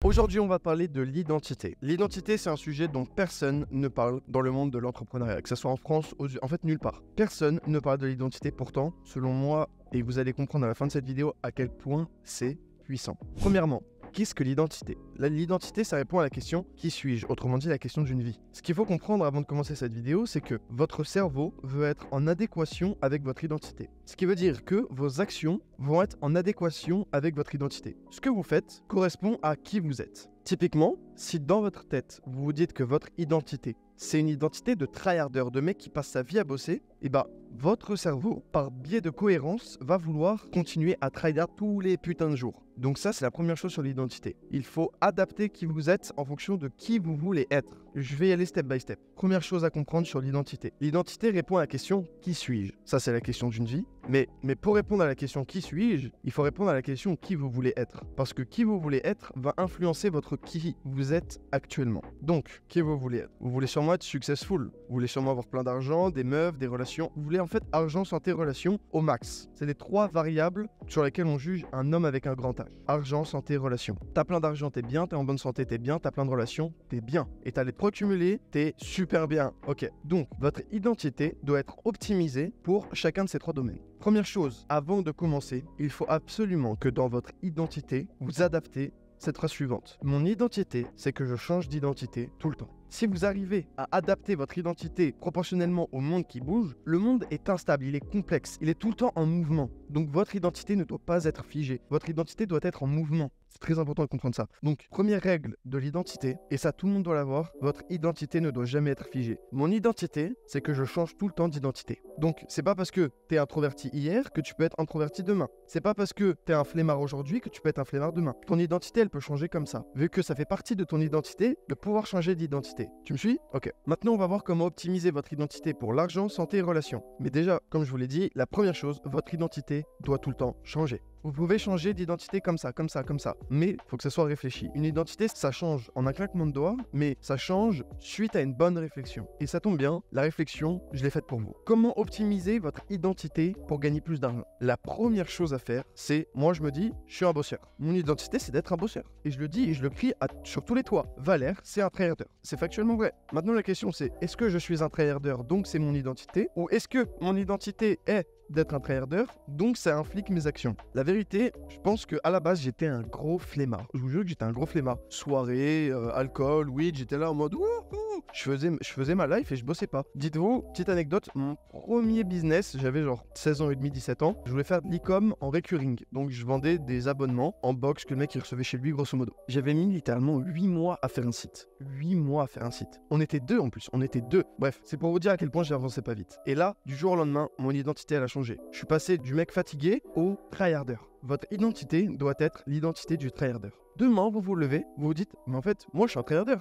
Aujourd'hui, on va parler de l'identité. L'identité, c'est un sujet dont personne ne parle dans le monde de l'entrepreneuriat, que ce soit en France, en fait nulle part. Personne ne parle de l'identité, pourtant, selon moi, et vous allez comprendre à la fin de cette vidéo à quel point c'est puissant. Premièrement, qu'est-ce que l'identité? L'identité, ça répond à la question « Qui suis-je ?» Autrement dit, la question d'une vie. Ce qu'il faut comprendre avant de commencer cette vidéo, c'est que votre cerveau veut être en adéquation avec votre identité. Ce qui veut dire que vos actions vont être en adéquation avec votre identité. Ce que vous faites correspond à qui vous êtes. Typiquement, si dans votre tête, vous vous dites que votre identité, c'est une identité de tryharder, de mec qui passe sa vie à bosser, et votre cerveau, par biais de cohérence, va vouloir continuer à tryhard tous les putains de jours. Donc ça, c'est la première chose sur l'identité. Il faut adapter qui vous êtes en fonction de qui vous voulez être. Je vais y aller step by step. Première chose à comprendre sur l'identité. L'identité répond à la question « Qui suis-je ?» Ça, c'est la question d'une vie. Mais pour répondre à la question « Qui suis-je ?» il faut répondre à la question « Qui vous voulez être ?» Parce que qui vous voulez être va influencer votre qui vous êtes actuellement. Donc, qui vous voulez être? Vous voulez sûrement être successful. Vous voulez sûrement avoir plein d'argent, des meufs, des relations. Vous voulez en fait argent, santé, relations au max. C'est les 3 variables sur lesquelles on juge un homme avec un grand H. Argent, santé, relations. T'as plein d'argent, t'es bien. T'es en bonne santé, t'es bien. T'as plein de relations, t'es bien. Et t'as les pro-cumulés, t'es super bien. Ok. Donc, votre identité doit être optimisée pour chacun de ces 3 domaines. Première chose, avant de commencer, il faut absolument que dans votre identité, vous adaptez cette phrase suivante. Mon identité, c'est que je change d'identité tout le temps. Si vous arrivez à adapter votre identité proportionnellement au monde qui bouge, le monde est instable, il est complexe, il est tout le temps en mouvement. Donc votre identité ne doit pas être figée, votre identité doit être en mouvement. C'est très important de comprendre ça. Donc, première règle de l'identité, et ça tout le monde doit l'avoir, votre identité ne doit jamais être figée. Mon identité, c'est que je change tout le temps d'identité. Donc, c'est pas parce que t'es introverti hier que tu peux être introverti demain. C'est pas parce que t'es un flemmard aujourd'hui que tu peux être un flemmard demain. Ton identité, elle peut changer comme ça. Vu que ça fait partie de ton identité, de pouvoir changer d'identité. Tu me suis? Ok. Maintenant, on va voir comment optimiser votre identité pour l'argent, santé et relations. Mais déjà, comme je vous l'ai dit, la première chose, votre identité doit tout le temps changer. Vous pouvez changer d'identité comme ça, comme ça, comme ça. Mais il faut que ça soit réfléchi. Une identité, ça change en un claquement de doigts, mais ça change suite à une bonne réflexion. Et ça tombe bien, la réflexion, je l'ai faite pour vous. Comment optimiser votre identité pour gagner plus d'argent? La première chose à faire, c'est, moi je me dis, je suis un bosseur. Mon identité, c'est d'être un bosseur. Et je le dis et je le crie sur tous les toits. Valère, c'est un tryharder. C'est factuellement vrai. Maintenant, la question c'est, est-ce que je suis un tryharder, donc c'est mon identité? Ou est-ce que mon identité est d'être un tryharder, donc ça implique mes actions? La vérité, je pense qu'à la base, j'étais un gros flemmard. Je vous jure que j'étais un gros flemmard. Soirée, alcool, weed, j'étais là en mode wouhou. Je faisais ma life et je bossais pas. Dites-vous, petite anecdote, mon premier business, j'avais genre 16 ans et demi, 17 ans, je voulais faire de l'e-com en recurring. Donc je vendais des abonnements en box que le mec il recevait chez lui grosso modo. J'avais mis littéralement 8 mois à faire un site. 8 mois à faire un site. On était 2 en plus, on était 2. Bref, c'est pour vous dire à quel point j'avançais pas vite. Et là, du jour au lendemain, mon identité elle a changé. Je suis passé du mec fatigué au tryharder. Votre identité doit être l'identité du tryharder. Demain, vous vous levez, vous vous dites, mais en fait, moi je suis un tryharder.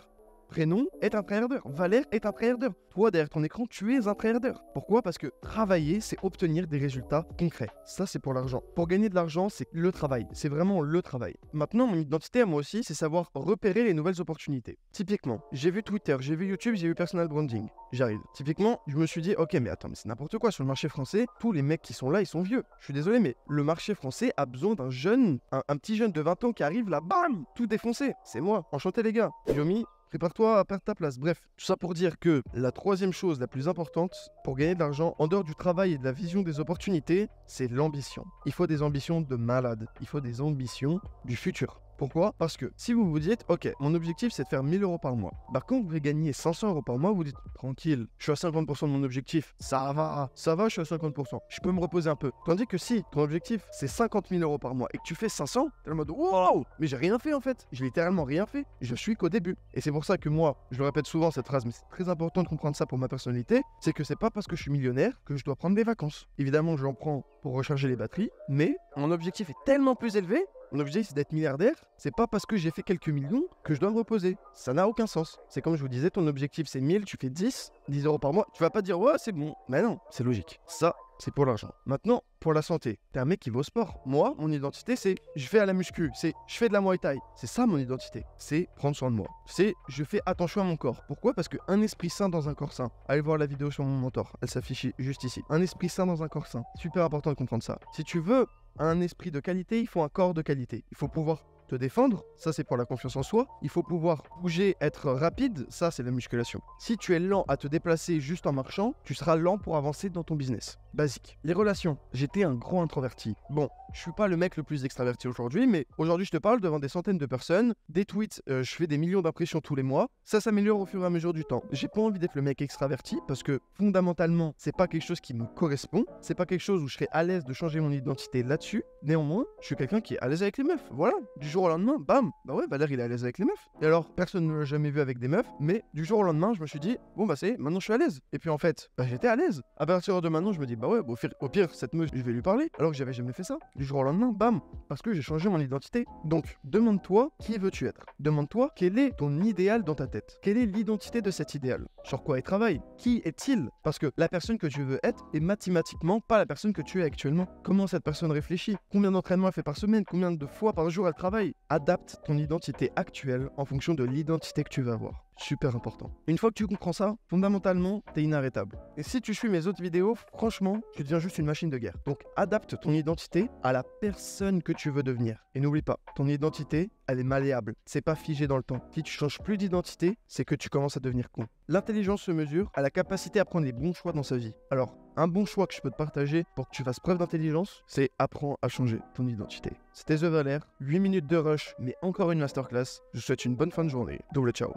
Prénom est un tryharder. Valère est un tryharder. Toi, derrière ton écran, tu es un tryharder. Pourquoi? Parce que travailler, c'est obtenir des résultats concrets. Ça, c'est pour l'argent. Pour gagner de l'argent, c'est le travail. C'est vraiment le travail. Maintenant, mon identité à moi aussi, c'est savoir repérer les nouvelles opportunités. Typiquement, j'ai vu Twitter, j'ai vu YouTube, j'ai vu personal branding. J'arrive. Typiquement, je me suis dit, ok, mais attends, mais c'est n'importe quoi. Sur le marché français, tous les mecs qui sont là, ils sont vieux. Je suis désolé, mais le marché français a besoin d'un jeune, un petit jeune de 20 ans qui arrive là, bam, tout défoncé. C'est moi. Enchanté les gars. Yomi, prépare-toi à perdre ta place. Bref, tout ça pour dire que la troisième chose la plus importante pour gagner de l'argent, en dehors du travail et de la vision des opportunités, c'est l'ambition. Il faut des ambitions de malade. Il faut des ambitions du futur. Pourquoi? Parce que si vous vous dites, ok, mon objectif c'est de faire 1000 € par mois. Quand vous voulez gagner 500 € par mois, vous dites, tranquille, je suis à 50% de mon objectif. Ça va, je suis à 50%. Je peux me reposer un peu. Tandis que si ton objectif c'est 50 000 € par mois et que tu fais 500, t'es en mode, wow, mais j'ai rien fait en fait. J'ai littéralement rien fait. Je suis qu'au début. Et c'est pour ça que moi, je le répète souvent cette phrase, mais c'est très important de comprendre ça pour ma personnalité, c'est que c'est pas parce que je suis millionnaire que je dois prendre des vacances. Évidemment, j'en prends pour recharger les batteries, mais mon objectif est tellement plus élevé. Mon objectif c'est d'être milliardaire, c'est pas parce que j'ai fait quelques millions que je dois me reposer. Ça n'a aucun sens. C'est comme je vous disais, ton objectif c'est 1000, tu fais 10 € par mois, tu vas pas dire ouais c'est bon. Mais non, c'est logique. Ça, c'est pour l'argent. Maintenant, pour la santé, t'es un mec qui va au sport. Moi, mon identité c'est je fais à la muscu, c'est je fais de la Muay Thai. C'est ça mon identité. C'est prendre soin de moi. C'est je fais attention à mon corps. Pourquoi? Parce qu'un esprit sain dans un corps sain. Allez voir la vidéo sur mon mentor, elle s'affiche juste ici. Un esprit sain dans un corps sain. Super important de comprendre ça. Si tu veux un esprit de qualité, il faut un corps de qualité. Il faut pouvoir te défendre, ça c'est pour la confiance en soi. Il faut pouvoir bouger, être rapide, ça c'est la musculation. Si tu es lent à te déplacer juste en marchant, tu seras lent pour avancer dans ton business. Basique. Les relations. J'étais un gros introverti. Bon, je suis pas le mec le plus extraverti aujourd'hui, mais aujourd'hui je te parle devant des centaines de personnes, des tweets, je fais des millions d'impressions tous les mois. Ça s'améliore au fur et à mesure du temps. J'ai pas envie d'être le mec extraverti parce que fondamentalement, c'est pas quelque chose qui me correspond. C'est pas quelque chose où je serais à l'aise de changer mon identité là-dessus. Néanmoins, je suis quelqu'un qui est à l'aise avec les meufs. Voilà. Du jour au lendemain, bam. Bah ouais, Valère il est à l'aise avec les meufs. Et alors, personne ne l'a jamais vu avec des meufs, mais du jour au lendemain, je me suis dit, bon bah c'est, maintenant je suis à l'aise. Et puis en fait, bah j'étais à l'aise. À partir de maintenant, je me dis, bah ouais, au pire, cette meuf, je vais lui parler. Alors que j'avais jamais fait ça. Du jour au lendemain, bam. Parce que j'ai changé mon identité. Donc, demande-toi qui veux-tu être. Demande-toi quel est ton idéal dans ta tête. Quelle est l'identité de cet idéal? Sur quoi il travaille? Qui est-il? Parce que la personne que tu veux être est mathématiquement pas la personne que tu es actuellement. Comment cette personne réfléchit? Combien d'entraînements elle fait par semaine? Combien de fois par jour elle travaille? Adapte ton identité actuelle en fonction de l'identité que tu veux avoir. Super important. Une fois que tu comprends ça, fondamentalement, t'es inarrêtable. Et si tu suis mes autres vidéos, franchement, tu deviens juste une machine de guerre. Donc adapte ton identité à la personne que tu veux devenir. Et n'oublie pas, ton identité, elle est malléable. C'est pas figé dans le temps. Si tu changes plus d'identité, c'est que tu commences à devenir con. L'intelligence se mesure à la capacité à prendre les bons choix dans sa vie. Alors, un bon choix que je peux te partager pour que tu fasses preuve d'intelligence, c'est apprends à changer ton identité. C'était The Valère, 8 minutes de rush, mais encore une masterclass. Je vous souhaite une bonne fin de journée. Double ciao.